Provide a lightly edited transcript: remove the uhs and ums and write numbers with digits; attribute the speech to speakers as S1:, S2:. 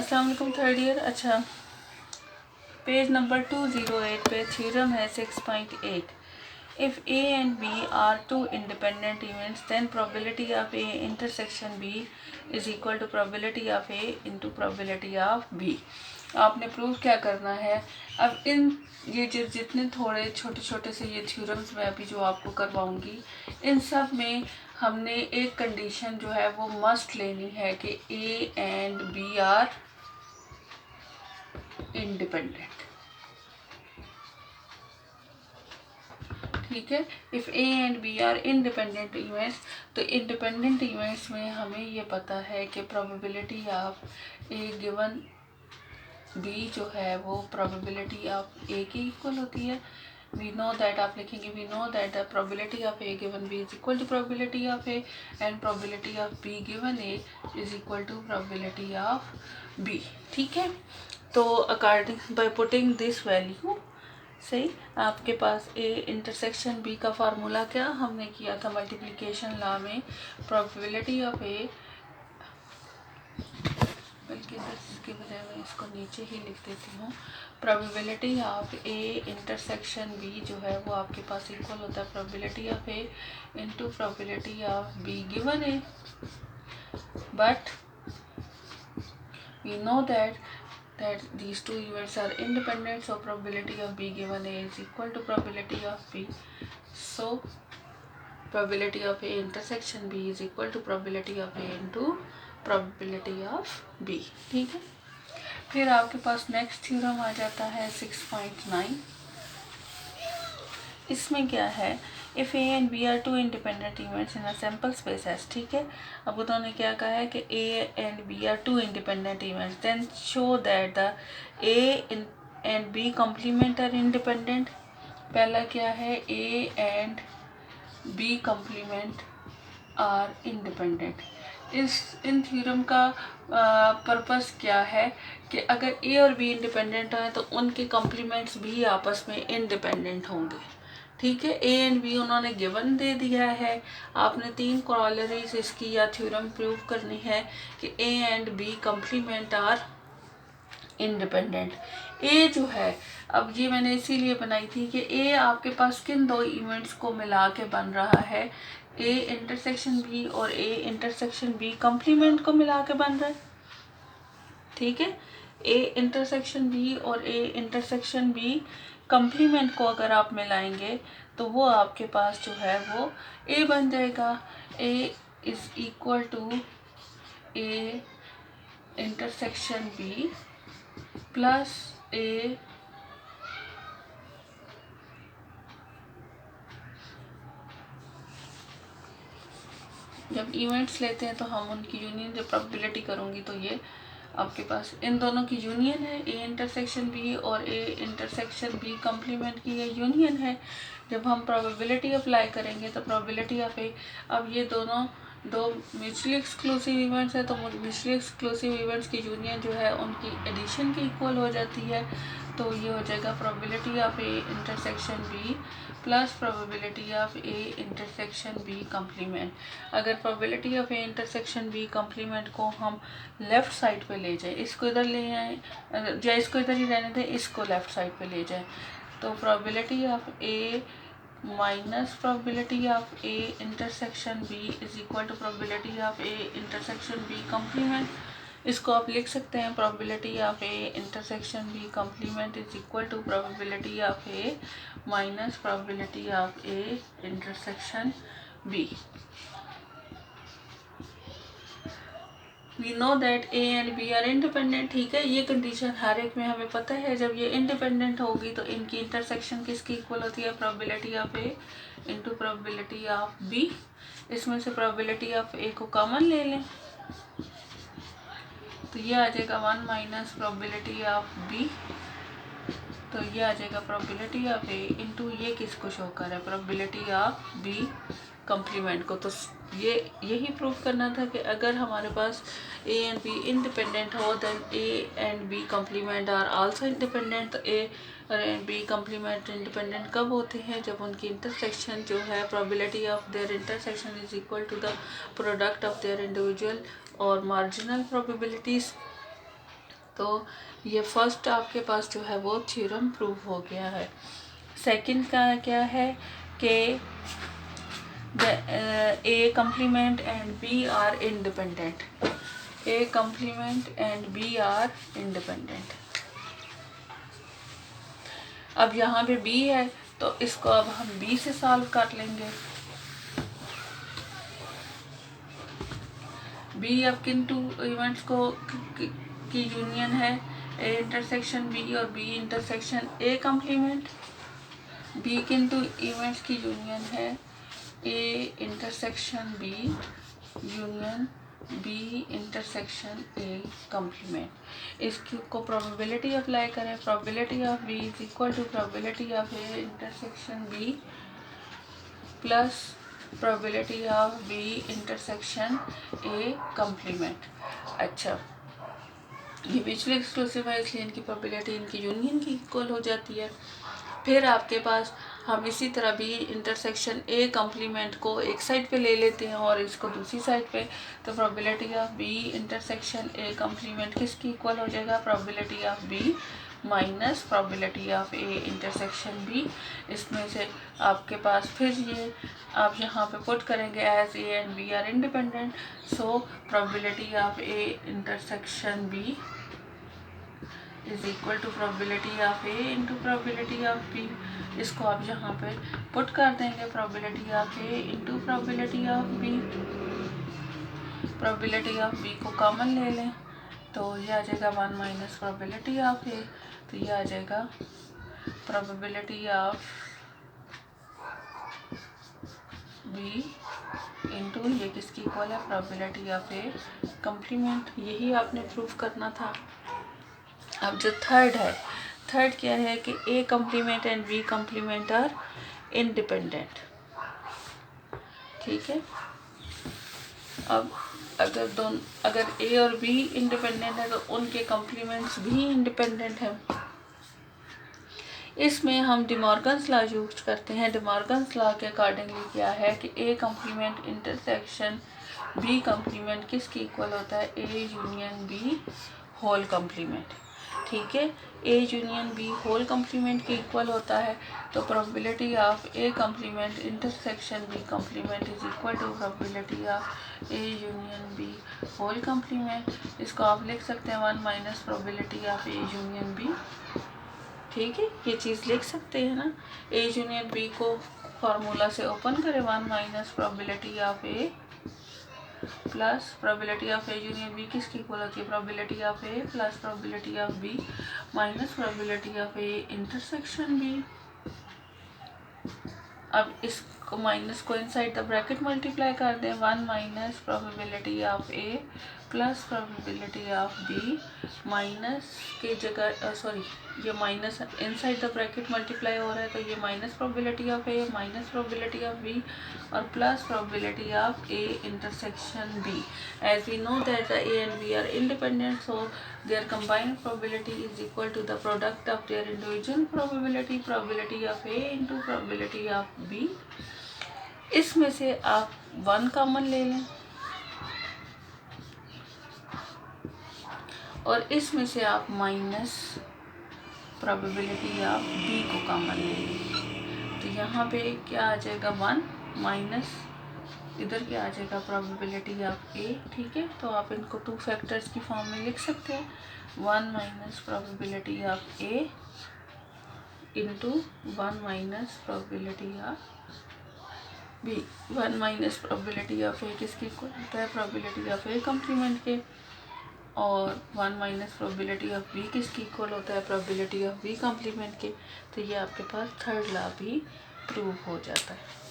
S1: अस्सलाम वालेकुम third year. अच्छा, पेज नंबर 208 पे थ्योरम है 6.8। If A and B are two independent events, then probability of A intersection B is equal to probability of A into probability of B। आपने prove क्या करना है? अब ये जितने थोड़े छोटे छोटे से ये थ्योरम्स मैं अभी जो आपको करवाऊंगी, इन सब में हमने एक कंडीशन जो है वो मस्ट लेनी है कि A and B are independent. ठीक है, if A and B are independent events, तो इंडिपेंडेंट इवेंट्स में हमें ये पता है कि probability of A given B जो है वो प्रोबेबिलिटी ऑफ ए की इक्वल होती है। वी नो दैट, आप लिखेंगे we know that the probability of A given B is equal to probability of A and probability of B given A is equal to probability of B. ठीक है, तो according by putting this value, सही, आपके पास A intersection B का formula क्या हमने किया था मल्टीप्लिकेशन लॉ में, प्रोबेबिलिटी ऑफ ए, बल्कि इसके बजाय मैं इसको नीचे ही लिख देती हूँ, probability of A intersection B जो है वो आपके पास इक्वल होता है probability of A into probability of B given A. But we know that these two events are independent, so probability of B given A is equal to probability of B, so probability of A intersection B is equal to probability of A into probability of B। ठीक है, फिर आपके पास next theorem आ जाता है 6.9। इसमें क्या है, if A and B are two independent events in a sample space S. ठीक है, अब उन्होंने क्या कहा है कि A and B are two independent events, then show that the A and B complement are independent. पहला क्या है, A and B complement are independent. इन थ्योरम का पर्पस क्या है कि अगर ए और बी इंडिपेंडेंट हैं तो उनके कॉम्प्लीमेंट्स भी आपस में इंडिपेंडेंट होंगे। ठीक है, ए एंड बी उन्होंने गिवन दे दिया है, आपने 3 कॉलरीज इसकी या थ्योरम प्रूव करनी है कि A and B complement are independent. A जो है, अब ये मैंने इसीलिए बनाई थी कि ए आपके पास किन दो इवेंट्स को मिला के बन रहा है, ए इंटरसेक्शन बी और ए इंटरसेक्शन बी कॉम्प्लीमेंट को मिला के बन रहा है। ठीक है, ए इंटरसेक्शन बी और ए इंटरसेक्शन बी कॉम्प्लीमेंट को अगर आप मिलाएंगे तो वो आपके पास जो है वो ए बन जाएगा। A is equal to A intersection B plus A जब इवेंट्स लेते हैं तो हम उनकी यूनियन जब प्रोबेबिलिटी करूँगी तो ये आपके पास इन दोनों की यूनियन है, ए इंटरसेक्शन बी और ए इंटरसेक्शन बी कॉम्प्लीमेंट की ये यूनियन है। जब हम प्रोबेबिलिटी अप्लाई करेंगे तो प्रोबेबिलिटी ऑफ ए, अब ये दोनों दो म्यूचुअली एक्सक्लूसिव इवेंट्स है तो म्यूचुअली एक्सक्लूसिव इवेंट्स की यूनियन जो है उनकी एडिशन की इक्वल हो जाती है, तो ये हो जाएगा probability of A intersection B plus probability of A intersection B complement. अगर probability of A intersection B complement को हम लेफ़्ट साइड पे ले जाए, इसको इधर ले आए या इसको इधर ही रहने दें, इसको लेफ़्ट साइड पे ले जाए, तो probability of A minus probability of A intersection B is equal to probability of A intersection B complement. इसको आप लिख सकते हैं probability of A intersection B complement is equal to probability of A minus probability of A intersection B. We know that A and B are independent. ठीक है, ये condition हर एक में हमें पता है, जब ये इंडिपेंडेंट होगी तो इनकी इंटरसेक्शन किसकी इक्वल होती है, probability of A into probability of B. इसमें से प्रोबेबिलिटी ऑफ ए को कॉमन ले लें तो ये आ जाएगा 1 माइनस प्रोबेबिलिटी ऑफ बी, तो ये आ जाएगा प्रोबेबिलिटी ऑफ ए इंटू ये किसको शो कर रहा है, प्रोबेबिलिटी ऑफ बी कॉम्प्लीमेंट को। तो ये यही प्रूव करना था कि अगर हमारे पास ए एंड बी इंडिपेंडेंट हो then A and B complement are also independent. तो A and B complement independent कब होते हैं, जब उनकी इंटरसेक्शन जो है probability of their intersection is equal to the product of their individual और मार्जिनल प्रोबेबिलिटीज़। तो ये फर्स्ट आपके पास जो है वो थ्योरम प्रूव हो गया है। सेकंड का क्या है कि A complement and B are independent. A complement and B are independent. अब यहाँ पे बी है तो इसको अब हम बी से सॉल्व कर लेंगे। बी अब किन टू इवेंट्स को की यूनियन है, ए इंटरसेक्शन बी और B intersection A complement. B किन टू इवेंट्स की यूनियन है, A intersection B union B intersection A complement. इसको प्रोबेबिलिटी अप्लाई करें, probability of B is equal to probability of A intersection B plus probability of B intersection A complement. अच्छा, ये mutually exclusive है इसलिए इनकी probability इनकी union की equal हो जाती है। फिर आपके पास हम इसी तरह बी इंटरसेक्शन ए कम्प्लीमेंट को एक साइड पे ले लेते हैं और इसको दूसरी साइड पे, तो probability of B intersection A complement किसकी इक्वल हो जाएगा, probability of B minus probability of A intersection B. इसमें से आपके पास फिर ये आप यहाँ पे पुट करेंगे as A and B are independent, so probability of A intersection B is equal to probability of A into probability of B. इसको आप यहाँ पे पुट कर देंगे, probability of A into probability of B. Probability of B को common ले लें तो ये आ जाएगा 1 माइनस प्रोबेबिलिटी ऑफ ए, तो ये आ जाएगा प्रोबेबिलिटी ऑफ बी इंटू ये किसकी इक्वल है, प्रोबेबिलिटी ऑफ ए कम्प्लीमेंट। यही आपने प्रूव करना था। अब जो थर्ड है, थर्ड क्या है कि A complement and B complement are independent. ठीक है, अब अगर ए और बी इंडिपेंडेंट है तो उनके कम्प्लीमेंट्स भी इंडिपेंडेंट हैं। इसमें हम डिमॉर्गन्स लॉ यूज करते हैं। डिमॉर्गन्स लॉ के अकॉर्डिंगली क्या है कि A complement intersection B complement किसकी इक्वल होता है, A union B whole complement. ठीक है, A union B whole complement की इक्वल होता है, तो probability of A complement intersection B complement is equal to probability of A union B whole complement. इसको आप लिख सकते हैं 1 minus probability of A union B. ठीक है, ये चीज़ लिख सकते हैं ना। ए यूनियन बी को फार्मूला से ओपन करें, 1 minus probability of A plus probability of A union B किसकी इक्वल होती है, probability of A plus probability of B minus probability of A intersection B. अब इसको माइनस को इनसाइड द ब्रैकेट मल्टीप्लाई कर दें, 1 minus probability of A plus probability of B minus की जगह सॉरी ये minus inside the bracket multiply हो रहा है तो ये minus probability of A minus probability of B और plus probability of A intersection B. As we know that the A and B are independent, so their combined probability is equal to the product of their individual probability, probability of A into probability of B। इसमें से आप 1 common ले लें और इसमें से आप minus probability of B को कॉमन ले लें, तो यहाँ पे क्या आ जाएगा 1 माइनस इधर क्या आ जाएगा प्रोबेबिलिटी ऑफ ए। ठीक है, तो आप इनको 2 फैक्टर्स की फॉर्म में लिख सकते हैं, 1 minus probability of A into 1 minus probability of B. 1 minus probability of A किसकी इक्वल होता है, प्रोबेबिलिटी ऑफ ए कम्प्लीमेंट के, और 1 माइनस प्रोबेबिलिटी ऑफ बी किसकी इक्वल होता है, प्रोबेबिलिटी ऑफ बी कम्प्लीमेंट के। तो ये आपके पास थर्ड लॉ भी प्रूव हो जाता है।